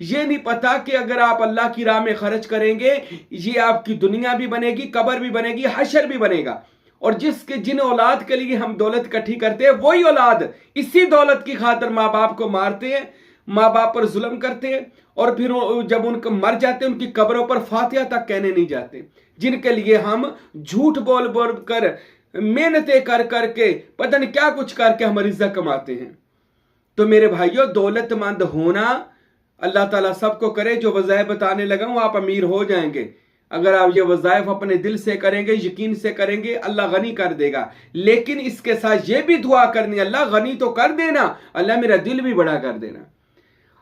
یہ نہیں پتا کہ اگر آپ اللہ کی راہ میں خرچ کریں گے یہ آپ کی دنیا بھی بنے گی، قبر بھی بنے گی، حشر بھی بنے گا۔ اور جن اولاد کے لیے ہم دولت اکٹھی کرتے ہیں وہی اولاد اسی دولت کی خاطر ماں باپ کو مارتے ہیں، ماں باپ پر ظلم کرتے ہیں، اور پھر جب ان کو مر جاتے ہیں ان کی قبروں پر فاتحہ تک کہنے نہیں جاتے، جن کے لیے ہم جھوٹ بول بول کر محنتیں کر کے پتہ نہیں کیا کچھ کر کے ہم رزق کماتے ہیں۔ تو میرے بھائیوں، دولت مند ہونا اللہ تعالیٰ سب کو کرے۔ جو وظائف بتانے لگا ہوں آپ امیر ہو جائیں گے اگر آپ یہ وظائف اپنے دل سے کریں گے، یقین سے کریں گے، اللہ غنی کر دے گا۔ لیکن اس کے ساتھ یہ بھی دعا کرنی، اللہ غنی تو کر دینا، اللہ میرا دل بھی بڑا کر دینا،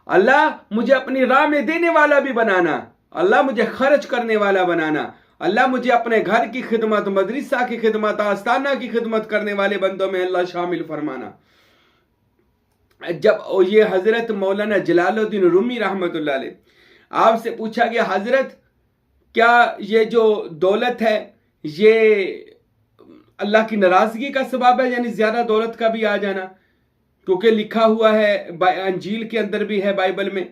اللہ مجھے اپنی راہ میں دینے والا بھی بنانا، اللہ مجھے خرچ کرنے والا بنانا، اللہ مجھے اپنے گھر کی خدمت، مدرسہ کی خدمت، آستانہ کی خدمت کرنے والے بندوں میں اللہ شامل فرمانا۔ جب یہ حضرت مولانا جلال الدین رومی رحمۃ اللہ علیہ آپ سے پوچھا گیا حضرت کیا یہ جو دولت ہے یہ اللہ کی ناراضگی کا سبب ہے، یعنی زیادہ دولت کا بھی آ جانا؟ کیونکہ لکھا ہوا ہے انجیل کے اندر بھی ہے، بائبل میں،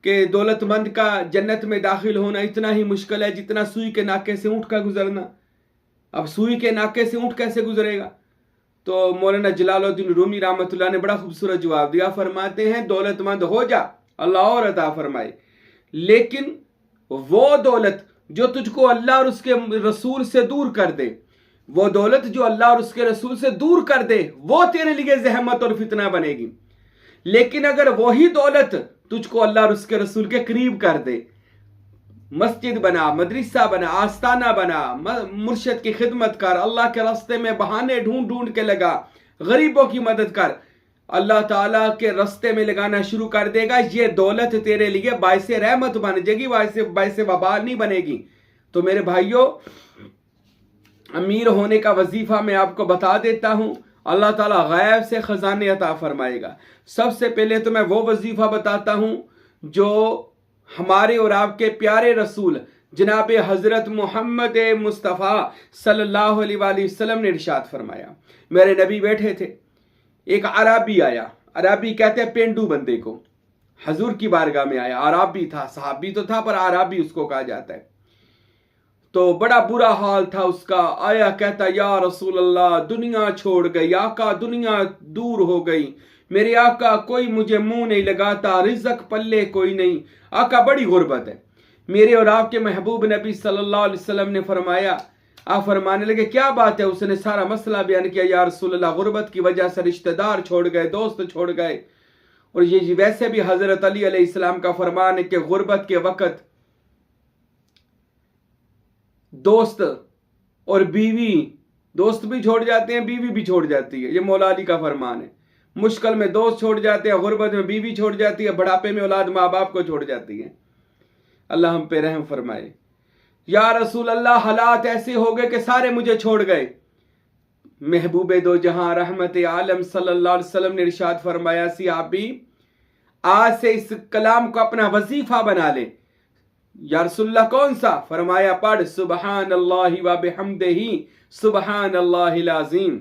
کہ دولت مند کا جنت میں داخل ہونا اتنا ہی مشکل ہے جتنا سوئی کے ناکے سے اونٹ کا گزرنا۔ اب سوئی کے ناکے سے اونٹ کیسے گزرے گا؟ تو مولانا جلال الدین رومی رحمۃ اللہ نے بڑا خوبصورت جواب دیا، فرماتے ہیں دولت مند ہو جا، اللہ اور عطا فرمائے، لیکن وہ دولت جو تجھ کو اللہ اور اس کے رسول سے دور کر دے، وہ دولت جو اللہ اور اس کے رسول سے دور کر دے وہ تیرے لیے زحمت اور فتنہ بنے گی۔ لیکن اگر وہی دولت تجھ کو اللہ اور اس کے رسول کے قریب کر دے، مسجد بنا، مدرسہ بنا، آستانہ بنا، مرشد کی خدمت کر، اللہ کے راستے میں بہانے ڈھونڈ کے لگا، غریبوں کی مدد کر، اللہ تعالیٰ کے راستے میں لگانا شروع کر دے گا، یہ دولت تیرے لیے باعث رحمت بن جائے گی، باعث وبال نہیں بنے گی۔ تو میرے بھائیوں، امیر ہونے کا وظیفہ میں آپ کو بتا دیتا ہوں، اللہ تعالیٰ غیب سے خزانے عطا فرمائے گا۔ سب سے پہلے تو میں وہ وظیفہ بتاتا ہوں جو ہمارے اور آپ کے پیارے رسول جناب حضرت محمد مصطفیٰ صلی اللہ علیہ وآلہ وسلم نے ارشاد فرمایا۔ میرے نبی بیٹھے تھے، ایک عرابی آیا، عرابی کہتے ہیں پینڈو بندے کو، حضور کی بارگاہ میں آیا، عرابی تھا، صحابی تو تھا پر عرابی اس کو کہا جاتا ہے۔ تو بڑا برا حال تھا اس کا، آیا کہتا یا رسول اللہ دنیا چھوڑ گئی، آقا دنیا دور ہو گئی، میرے آقا کوئی مجھے منہ نہیں لگاتا، رزق پلے کوئی نہیں، آقا بڑی غربت ہے۔ میرے اور آپ کے محبوب نبی صلی اللہ علیہ وسلم نے فرمایا، آپ فرمانے لگے کیا بات ہے؟ اس نے سارا مسئلہ بیان کیا، یا رسول اللہ غربت کی وجہ سے رشتہ دار چھوڑ گئے، دوست چھوڑ گئے، اور یہ ویسے بھی حضرت علی علیہ السلام کا فرمان ہے کہ غربت کے وقت دوست اور بیوی، دوست بھی چھوڑ جاتے ہیں، بیوی بھی چھوڑ جاتی ہے، یہ مولا علی کا فرمان ہے۔ مشکل میں دوست چھوڑ جاتے ہیں، غربت میں بیوی چھوڑ جاتی ہے، بڑھاپے میں اولاد ماں باپ کو چھوڑ جاتی ہے۔ اللہ ہم پہ رحم فرمائے۔ یا رسول اللہ حالات ایسے ہو گئے کہ سارے مجھے چھوڑ گئے۔ محبوب دو جہاں رحمت عالم صلی اللہ علیہ وسلم نے ارشاد فرمایا، صحابی آج سے اس کلام کو اپنا وظیفہ بنا لے۔ یا رسول اللہ کون سا؟ فرمایا پڑھ سبحان اللہ و بحمدہ سبحان اللہ العظیم۔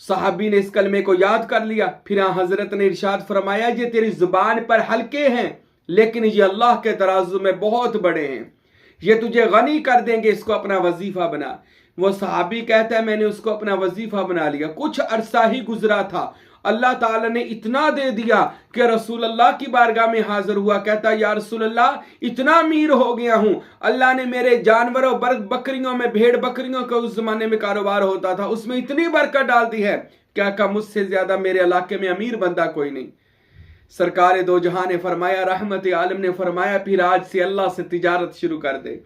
صحابی نے اس کلمے کو یاد کر لیا، پھر حضرت نے ارشاد فرمایا یہ تیری زبان پر ہلکے ہیں لیکن یہ اللہ کے ترازو میں بہت بڑے ہیں، یہ تجھے غنی کر دیں گے، اس کو اپنا وظیفہ بنا۔ وہ صحابی کہتا ہے میں نے اس کو اپنا وظیفہ بنا لیا، کچھ عرصہ ہی گزرا تھا، اللہ تعالیٰ نے اتنا دے دیا کہ رسول اللہ کی بارگاہ میں حاضر ہوا، کہتا یا رسول اللہ اتنا امیر ہو گیا ہوں، اللہ نے میرے جانوروں بکریوں میں، بھیڑ بکریوں کا اس زمانے میں کاروبار ہوتا تھا، اس میں اتنی برکت ڈال دی ہے کیا کہ مجھ سے زیادہ میرے علاقے میں امیر بندہ کوئی نہیں۔ سرکار دو جہاں نے فرمایا، رحمت عالم نے فرمایا پھر آج سے اللہ سے تجارت شروع کر دے،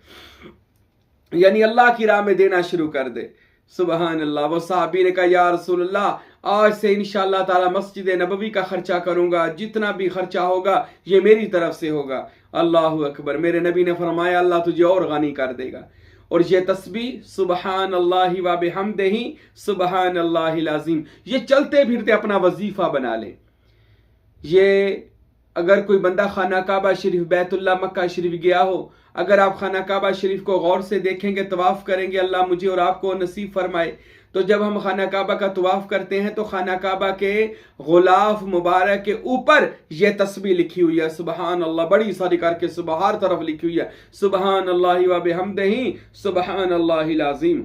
یعنی اللہ کی راہ میں دینا شروع کر دے۔ سبحان اللہ۔ وہ صحابی نے کہا یا رسول اللہ آج سے انشاءاللہ تعالی مسجد نبوی کا خرچہ کروں گا، جتنا بھی خرچہ ہوگا یہ میری طرف سے ہوگا۔ اللہ اکبر۔ میرے نبی نے فرمایا اللہ تجھے اور غنی کر دے گا۔ اور یہ تسبیح سبحان اللہ و بحمدہ سبحان اللہ العظیم، یہ چلتے پھرتے اپنا وظیفہ بنا لے۔ یہ اگر کوئی بندہ خانہ کعبہ شریف، بیت اللہ، مکہ شریف گیا ہو، اگر آپ خانہ کعبہ شریف کو غور سے دیکھیں گے، طواف کریں گے، اللہ مجھے اور آپ کو نصیب فرمائے، تو جب ہم خانہ کعبہ کا طواف کرتے ہیں تو خانہ کعبہ کے غلاف مبارک کے اوپر یہ تسبیح لکھی ہوئی ہے، سبحان اللہ، بڑی ساری کر کے ہر طرف لکھی ہوئی ہے، سبحان اللہ و بحمدہ سبحان اللہ العظیم۔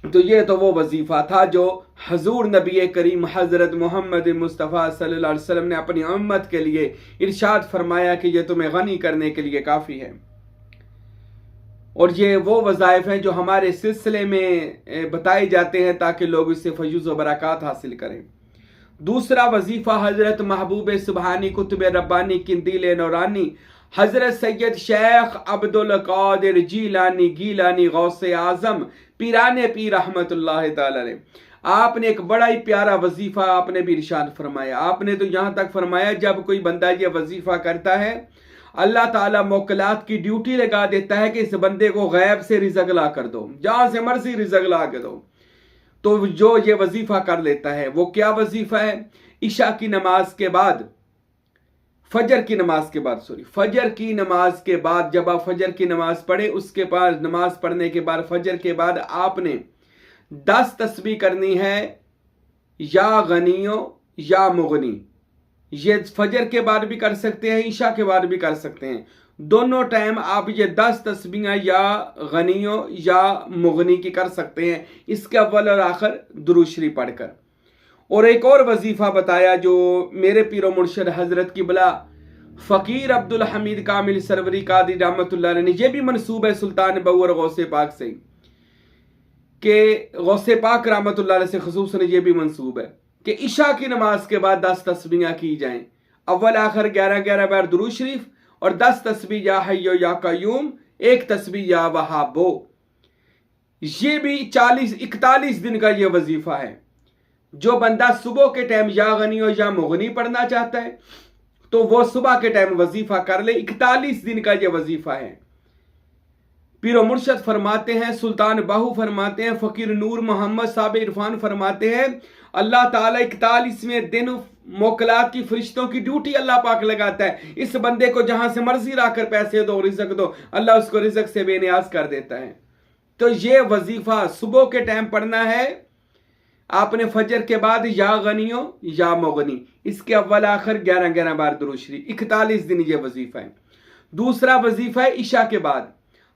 تو یہ تو وہ وظیفہ تھا جو حضور نبی کریم حضرت محمد مصطفیٰ صلی اللہ علیہ وسلم نے اپنی امت کے لیے ارشاد فرمایا کہ یہ تمہیں غنی کرنے کے لیے کافی ہے، اور یہ وہ وظائف ہیں جو ہمارے سلسلے میں بتائے جاتے ہیں تاکہ لوگ اس سے فیوز و برکات حاصل کریں۔ دوسرا وظیفہ حضرت محبوب سبحانی قطب ربانی قندیل نورانی حضرت سید شیخ عبدالقادر جیلانی گیلانی غوث اعظم پیران پیر رحمت اللہ تعالی علیہ، آپ نے ایک بڑا ہی پیارا وظیفہ آپ نے بھی ارشاد فرمایا۔ آپ نے تو یہاں تک فرمایا جب کوئی بندہ یہ وظیفہ کرتا ہے اللہ تعالیٰ موکلات کی ڈیوٹی لگا دیتا ہے کہ اس بندے کو غیب سے رزق لا کر دو، جہاں سے مرضی رزق لا کے دو۔ تو جو یہ وظیفہ کر لیتا ہے وہ کیا وظیفہ ہے؟ عشاء کی نماز کے بعد، فجر کی نماز کے بعد جب آپ فجر کی نماز پڑھیں، اس کے بعد نماز پڑھنے کے بعد فجر کے بعد آپ نے 10 تسبیح کرنی ہے، یا غنیو یا مغنی۔ یہ فجر کے بعد بھی کر سکتے ہیں، عشاء کے بعد بھی کر سکتے ہیں، دونوں ٹائم آپ یہ 10 تسبیحیں یا غنیو یا مغنی کی کر سکتے ہیں، اس کے اول اور آخر درود شریف پڑھ کر۔ اور ایک اور وظیفہ بتایا جو میرے پیر و مرشد حضرت قبلہ فقیر عبدالحمید کامل سروری قادری رحمت اللہ علیہ نے، یہ بھی منسوب ہے سلطان بہو اور غوث پاک سے، کہ غوث پاک رحمت اللہ علیہ سے خصوصاً یہ بھی منسوب ہے کہ عشاء کی نماز کے بعد 10 تسبیحیں کی جائیں، اول آخر 11 بار درود شریف، اور 10 تسبیح یا حیو یا قیوم، 1 تسبیح یا وہابو۔ یہ بھی 41 دن کا یہ وظیفہ ہے۔ جو بندہ صبح کے ٹائم یا غنیو یا مغنی پڑھنا چاہتا ہے تو وہ صبح کے ٹائم وظیفہ کر لے، 41 دن کا یہ وظیفہ ہے۔ پیر و مرشد فرماتے ہیں، سلطان باہو فرماتے ہیں، فقیر نور محمد صاحب عرفان فرماتے ہیں، اللہ تعالیٰ 41ویں دن موکلات کی فرشتوں کی ڈیوٹی اللہ پاک لگاتا ہے، اس بندے کو جہاں سے مرضی لا کر پیسے دو، رزق دو، اللہ اس کو رزق سے بے نیاز کر دیتا ہے۔ تو یہ وظیفہ صبح کے ٹائم پڑھنا ہے آپ نے فجر کے بعد، یا غنیو یا مغنی، اس کے اول آخر 11 بار درود شریف، 41 دن یہ وظیفہ ہے۔ دوسرا وظیفہ ہے عشاء کے بعد،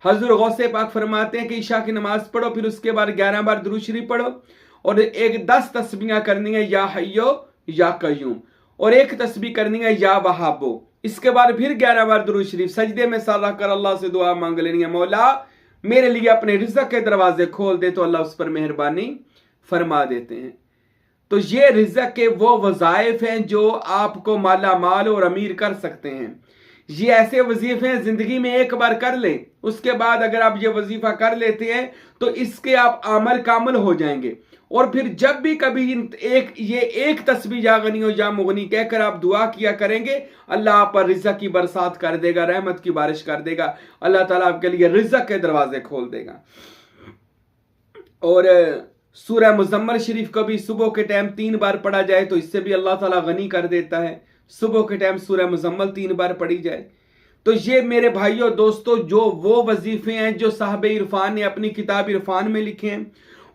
حضور غوث پاک فرماتے ہیں کہ عشاء کی نماز پڑھو، پھر اس کے بعد 11 بار درود شریف پڑھو، اور 10 تسبیحیں کرنی ہے یا حیو یا قیوم، اور 1 تسبیح کرنی ہے یا وہابو۔ اس کے بعد پھر 11 بار درود شریف، سجدے میں سر رکھ کر اللہ سے دعا مانگ لینی ہے، مولا میرے لیے اپنے رزق کے دروازے کھول دے، تو اللہ اس پر مہربانی فرما دیتے ہیں۔ تو یہ رزق کے وہ وظائف ہیں جو آپ کو مالا مال اور امیر کر سکتے ہیں۔ یہ ایسے وظیفے ہیں زندگی میں ایک بار کر لیں، اس کے بعد اگر آپ یہ وظیفہ کر لیتے ہیں تو اس کے آپ عامل کامل ہو جائیں گے، اور پھر جب بھی کبھی یہ ایک تسبیح یا غنیو یا مغنی کہہ کر آپ دعا کیا کریں گے، اللہ آپ پر رزق کی برسات کر دے گا، رحمت کی بارش کر دے گا، اللہ تعالیٰ آپ کے لیے رزق کے دروازے کھول دے گا۔ اور سورہ مزمل شریف کو بھی صبح کے ٹائم 3 بار پڑھا جائے تو اس سے بھی اللہ تعالیٰ غنی کر دیتا ہے، صبح کے ٹائم سورہ مزمل 3 بار پڑھی جائے۔ تو یہ میرے بھائیوں دوستو جو وہ وظیفے ہیں جو صاحب عرفان نے اپنی کتاب عرفان میں لکھے ہیں،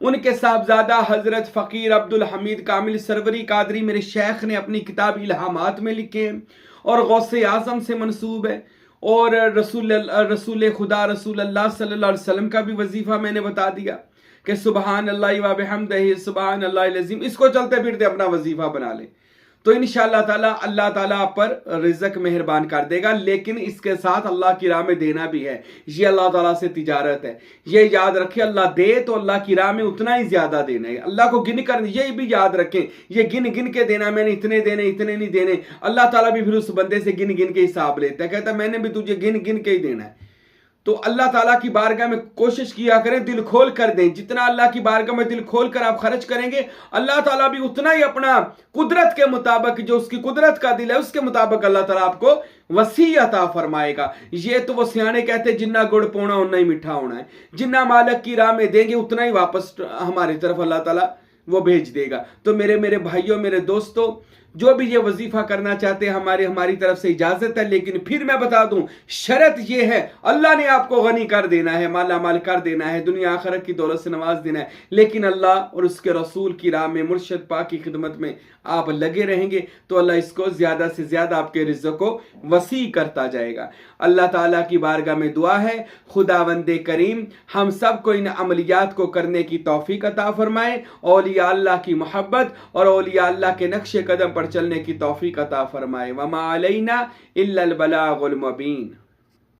ان کے صاحبزادہ حضرت فقیر عبدالحمید کامل سروری قادری میرے شیخ نے اپنی کتاب الہامات میں لکھے ہیں، اور غوث اعظم سے منسوب ہے، اور رسول خدا رسول اللہ صلی اللہ علیہ وسلم کا بھی وظیفہ میں نے بتا دیا کہ سبحان اللہ و بحمدہ سبحان اللہ العظیم، اس کو چلتے پھرتے اپنا وظیفہ بنا لیں، تو انشاءاللہ تعالی اللہ تعالیٰ آپ پر رزق مہربان کر دے گا۔ لیکن اس کے ساتھ اللہ کی راہ میں دینا بھی ہے، یہ اللہ تعالیٰ سے تجارت ہے، یہ یاد رکھیں، اللہ دے تو اللہ کی راہ میں اتنا ہی زیادہ دینا ہے، اللہ کو گن کر یہ بھی یاد رکھیں، یہ گن کے دینا، میں نے اتنے دینے اتنے نہیں دینے، اللہ تعالیٰ بھی پھر اس بندے سے گن کے حساب لیتا ہے، کہتا ہے میں نے بھی تجھے گن کے ہی دینا ہے۔ تو اللہ تعالیٰ کی بارگاہ میں کوشش کیا کریں، دل کھول کر دیں، جتنا اللہ کی بارگاہ میں دل کھول کر آپ خرچ کریں گے، اللہ تعالیٰ بھی اتنا ہی اپنا قدرت کے مطابق، جو اس کی قدرت کا دل ہے اس کے مطابق اللہ تعالیٰ آپ کو وسیع عطا فرمائے گا۔ یہ تو وہ سیانے کہتے ہیں جنہ گڑ پونا اتنا ہی میٹھا ہونا ہے، جنہ مالک کی راہ میں دیں گے اتنا ہی واپس ہماری طرف اللہ تعالیٰ وہ بھیج دے گا۔ تو میرے بھائیوں، میرے دوستوں، جو بھی یہ وظیفہ کرنا چاہتے ہیں ہماری طرف سے اجازت ہے، لیکن پھر میں بتا دوں شرط یہ ہے اللہ نے آپ کو غنی کر دینا ہے، مالا مال کر دینا ہے، دنیا آخرت کی دولت سے نواز دینا ہے، لیکن اللہ اور اس کے رسول کی راہ میں مرشد پاک کی خدمت میں آپ لگے رہیں گے تو اللہ اس کو زیادہ سے زیادہ آپ کے رزق کو وسیع کرتا جائے گا۔ اللہ تعالیٰ کی بارگاہ میں دعا ہے خداوند کریم ہم سب کو ان عملیات کو کرنے کی توفیق عطا فرمائے، اولیاء اللہ کی محبت اور اولیاء اللہ کے نقش قدم پر چلنے کی توفیق عطا فرمائے۔ وما علینا الا البلاغ المبین۔